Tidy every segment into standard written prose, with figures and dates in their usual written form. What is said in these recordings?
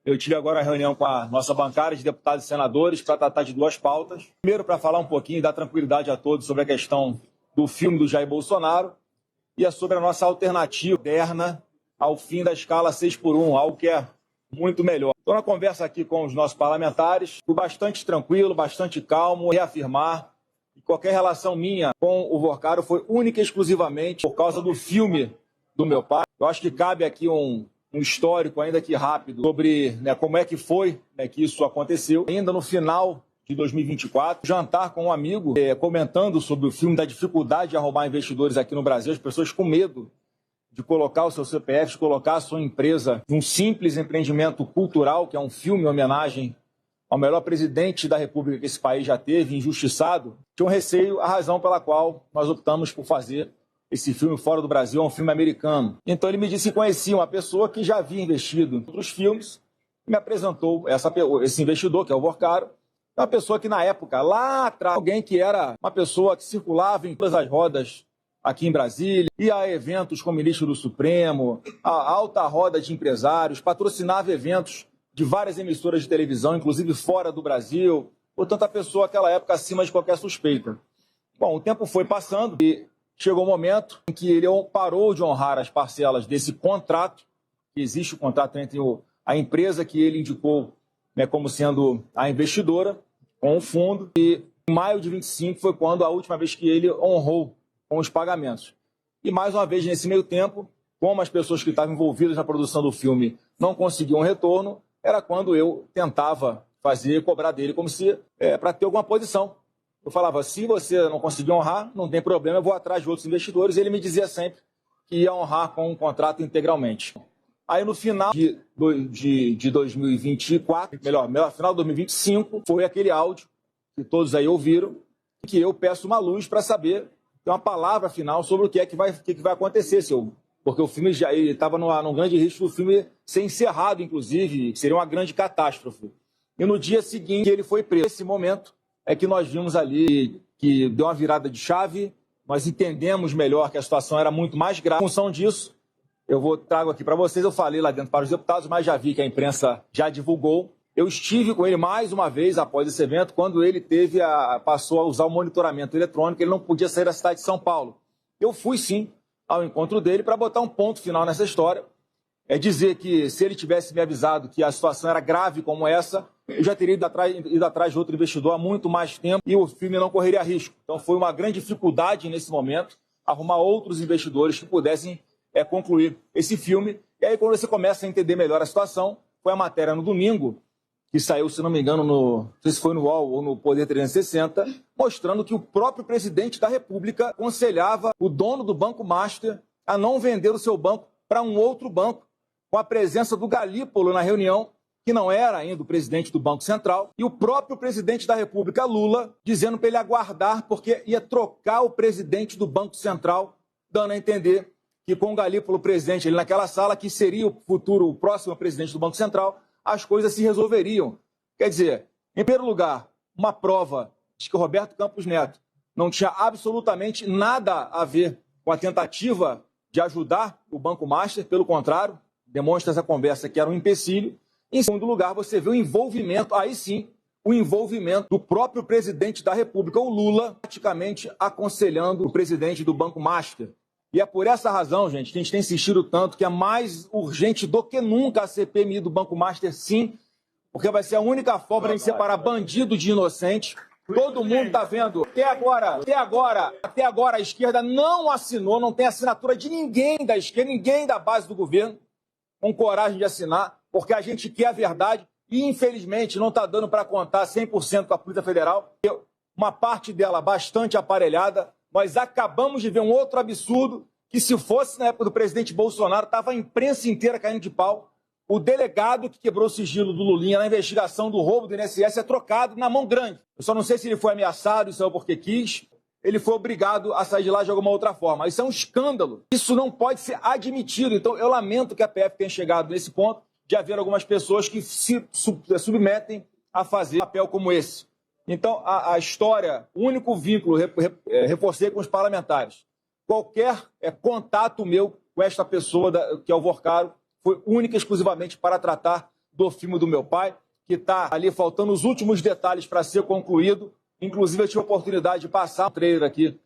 Eu tive agora a reunião com a nossa bancada de deputados e senadores para tratar de duas pautas. Primeiro, para falar um pouquinho e dar tranquilidade a todos sobre a questão do filme do Jair Bolsonaro e sobre a nossa alternativa moderna ao fim da escala 6x1, algo que é muito melhor. Estou na conversa aqui com os nossos parlamentares, fui bastante tranquilo, bastante calmo, reafirmar que qualquer relação minha com o Vorcaro foi única e exclusivamente por causa do filme do meu pai. Eu acho que cabe aqui um histórico, ainda que rápido, sobre como é que foi que isso aconteceu. Ainda no final de 2024, jantar com um amigo, comentando sobre o filme, da dificuldade de arrumar investidores aqui no Brasil, as pessoas com medo de colocar o seu CPF, de colocar a sua empresa num simples empreendimento cultural, que é um filme em homenagem ao melhor presidente da República que esse país já teve, injustiçado. Tinha um receio, a razão pela qual nós optamos por fazer esse filme fora do Brasil, é um filme americano. Então ele me disse que conhecia uma pessoa que já havia investido em outros filmes, e me apresentou esse investidor, que é o Vorcaro, uma pessoa que na época, lá atrás, alguém que era uma pessoa que circulava em todas as rodas aqui em Brasília, ia a eventos com o ministro do Supremo, a alta roda de empresários, patrocinava eventos de várias emissoras de televisão, inclusive fora do Brasil. Portanto, a pessoa, naquela época, acima de qualquer suspeita. Bom, o tempo foi passando e chegou o momento em que ele parou de honrar as parcelas desse contrato, que existe o contrato entre a empresa que ele indicou como sendo a investidora, com o fundo, e em maio de 25 foi quando a última vez que ele honrou com os pagamentos. E mais uma vez, nesse meio tempo, como as pessoas que estavam envolvidas na produção do filme não conseguiam retorno, era quando eu tentava cobrar dele como se para ter alguma posição. Eu falava, se você não conseguir honrar, não tem problema, eu vou atrás de outros investidores. E ele me dizia sempre que ia honrar com um contrato integralmente. Aí no final de 2024, melhor, final de 2025, foi aquele áudio que todos aí ouviram, que eu peço uma luz para saber, uma palavra final sobre o que vai acontecer, porque o filme já estava num grande risco do filme ser encerrado, inclusive, seria uma grande catástrofe. E no dia seguinte ele foi preso. Nesse momento é que nós vimos ali que deu uma virada de chave, nós entendemos melhor que a situação era muito mais grave. Em função disso, trago aqui para vocês, eu falei lá dentro para os deputados, mas já vi que a imprensa já divulgou. Eu estive com ele mais uma vez após esse evento, quando ele passou a usar o monitoramento eletrônico, ele não podia sair da cidade de São Paulo. Eu fui sim ao encontro dele para botar um ponto final nessa história, dizer que se ele tivesse me avisado que a situação era grave como essa, eu já teria ido atrás de outro investidor há muito mais tempo e o filme não correria risco. Então foi uma grande dificuldade nesse momento arrumar outros investidores que pudessem concluir esse filme. E aí quando você começa a entender melhor a situação, foi a matéria no domingo, que saiu, se não me engano, não sei se foi no UOL ou no Poder 360, mostrando que o próprio presidente da República aconselhava o dono do Banco Master a não vender o seu banco para um outro banco, com a presença do Galípolo na reunião, que não era ainda o presidente do Banco Central, e o próprio presidente da República, Lula, dizendo para ele aguardar, porque ia trocar o presidente do Banco Central, dando a entender que com o Galípolo presente ali naquela sala, que seria o próximo presidente do Banco Central, as coisas se resolveriam. Quer dizer, em primeiro lugar, uma prova de que o Roberto Campos Neto não tinha absolutamente nada a ver com a tentativa de ajudar o Banco Master, pelo contrário, demonstra essa conversa que era um empecilho. Em segundo lugar, você vê o envolvimento, aí sim, o envolvimento do próprio presidente da República, o Lula, praticamente aconselhando o presidente do Banco Master. E é por essa razão, gente, que a gente tem insistido tanto que é mais urgente do que nunca a CPMI do Banco Master, sim, porque vai ser a única forma de separar bandido de inocente. Todo mundo está vendo. Até agora a esquerda não assinou, não tem assinatura de ninguém da esquerda, ninguém da base do governo, com coragem de assinar, porque a gente quer a verdade e, infelizmente, não está dando para contar 100% com a Polícia Federal, uma parte dela bastante aparelhada. Nós acabamos de ver um outro absurdo, que se fosse na época do presidente Bolsonaro, estava a imprensa inteira caindo de pau. O delegado que quebrou o sigilo do Lulinha na investigação do roubo do INSS é trocado na mão grande. Eu só não sei se ele foi ameaçado, isso é porque quis. Ele foi obrigado a sair de lá de alguma outra forma. Isso é um escândalo. Isso não pode ser admitido. Então, eu lamento que a PF tenha chegado nesse ponto de haver algumas pessoas que se submetem a fazer papel como esse. Então, a história, o único vínculo, reforcei com os parlamentares. Qualquer contato meu com esta pessoa, que é o Vorcaro, foi única e exclusivamente para tratar do filme do meu pai, que está ali faltando os últimos detalhes para ser concluído. Inclusive, eu tive a oportunidade de passar um trailer aqui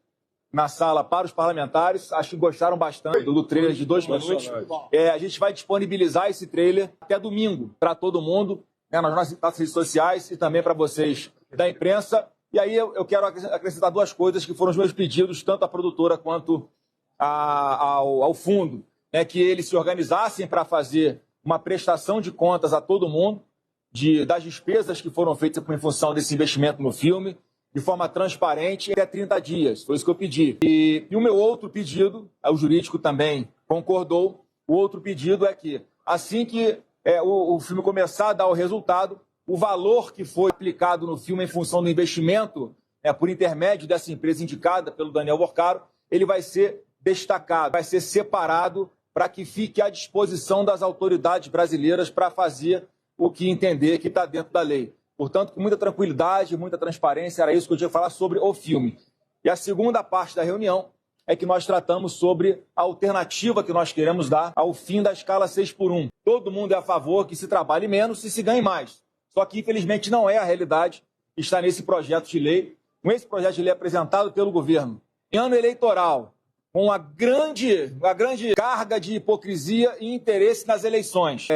na sala para os parlamentares. Acho que gostaram bastante do trailer de 2 minutos. A gente vai disponibilizar esse trailer até domingo para todo mundo, né, nas nossas redes sociais e também para vocês da imprensa. E aí eu quero acrescentar 2 coisas que foram os meus pedidos, tanto à produtora quanto ao fundo, né, que eles se organizassem para fazer uma prestação de contas a todo mundo das despesas que foram feitas em função desse investimento no filme, de forma transparente, até 30 dias. Foi isso que eu pedi. E o meu outro pedido, o jurídico também concordou, o outro pedido é que, assim que o filme começar a dar o resultado, o valor que foi aplicado no filme em função do investimento, por intermédio dessa empresa indicada pelo Daniel Porcaro, ele vai ser destacado, vai ser separado para que fique à disposição das autoridades brasileiras para fazer o que entender que está dentro da lei. Portanto, com muita tranquilidade, muita transparência, era isso que eu tinha que falar sobre o filme. E a segunda parte da reunião é que nós tratamos sobre a alternativa que nós queremos dar ao fim da escala 6x1. Todo mundo é a favor que se trabalhe menos e se ganhe mais. Só que, infelizmente, não é a realidade que está nesse projeto de lei. Com esse projeto de lei apresentado pelo governo em ano eleitoral, com uma grande carga de hipocrisia e interesse nas eleições.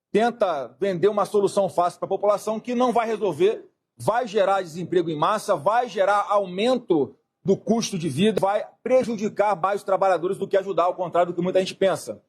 Tenta vender uma solução fácil para a população que não vai resolver, vai gerar desemprego em massa, vai gerar aumento do custo de vida, vai prejudicar mais os trabalhadores do que ajudar, ao contrário do que muita gente pensa.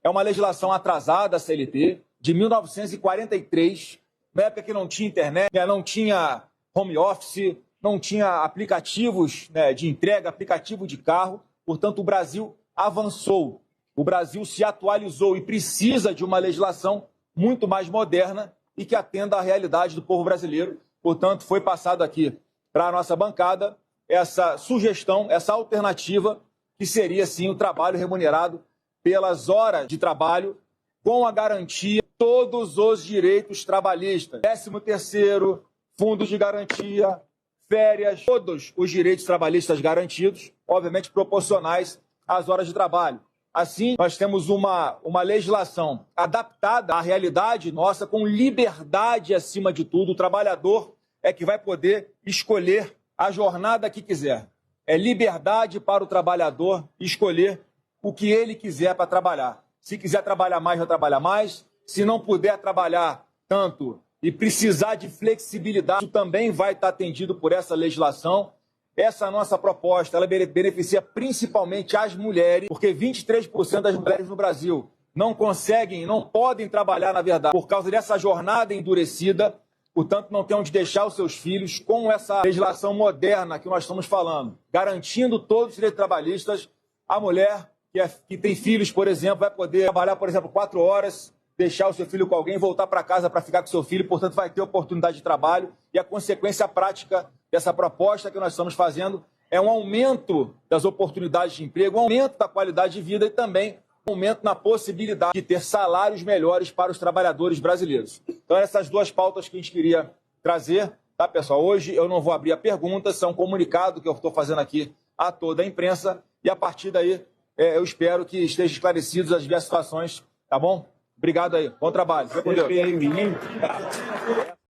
É uma legislação atrasada, a CLT, de 1943, na época que não tinha internet, não tinha home office, não tinha aplicativos, de entrega, aplicativo de carro. Portanto, o Brasil avançou, o Brasil se atualizou e precisa de uma legislação muito mais moderna e que atenda à realidade do povo brasileiro. Portanto, foi passado aqui para a nossa bancada essa sugestão, essa alternativa, que seria, sim, o trabalho remunerado pelas horas de trabalho, com a garantia de todos os direitos trabalhistas. 13º, fundos de garantia, férias, todos os direitos trabalhistas garantidos, obviamente proporcionais às horas de trabalho. Assim, nós temos uma legislação adaptada à realidade nossa, com liberdade acima de tudo. O trabalhador é que vai poder escolher a jornada que quiser. É liberdade para o trabalhador escolher o que ele quiser para trabalhar. Se quiser trabalhar mais, vai trabalhar mais. Se não puder trabalhar tanto e precisar de flexibilidade, isso também vai estar atendido por essa legislação. Essa nossa proposta, ela beneficia principalmente as mulheres, porque 23% das mulheres no Brasil não conseguem, não podem trabalhar, na verdade, por causa dessa jornada endurecida, portanto, não tem onde deixar os seus filhos. Com essa legislação moderna que nós estamos falando, garantindo todos os direitos trabalhistas, a mulher que tem filhos, por exemplo, vai poder trabalhar, por exemplo, 4 horas, deixar o seu filho com alguém, voltar para casa para ficar com o seu filho, portanto, vai ter oportunidade de trabalho. E a consequência prática dessa proposta que nós estamos fazendo é um aumento das oportunidades de emprego, um aumento da qualidade de vida e também um aumento na possibilidade de ter salários melhores para os trabalhadores brasileiros. Então, essas 2 pautas que a gente queria trazer, tá, pessoal? Hoje eu não vou abrir a pergunta, são um comunicado que eu estou fazendo aqui a toda a imprensa e, a partir daí, eu espero que estejam esclarecidas as diversas situações, tá bom? Obrigado aí, bom trabalho. Fica com Deus.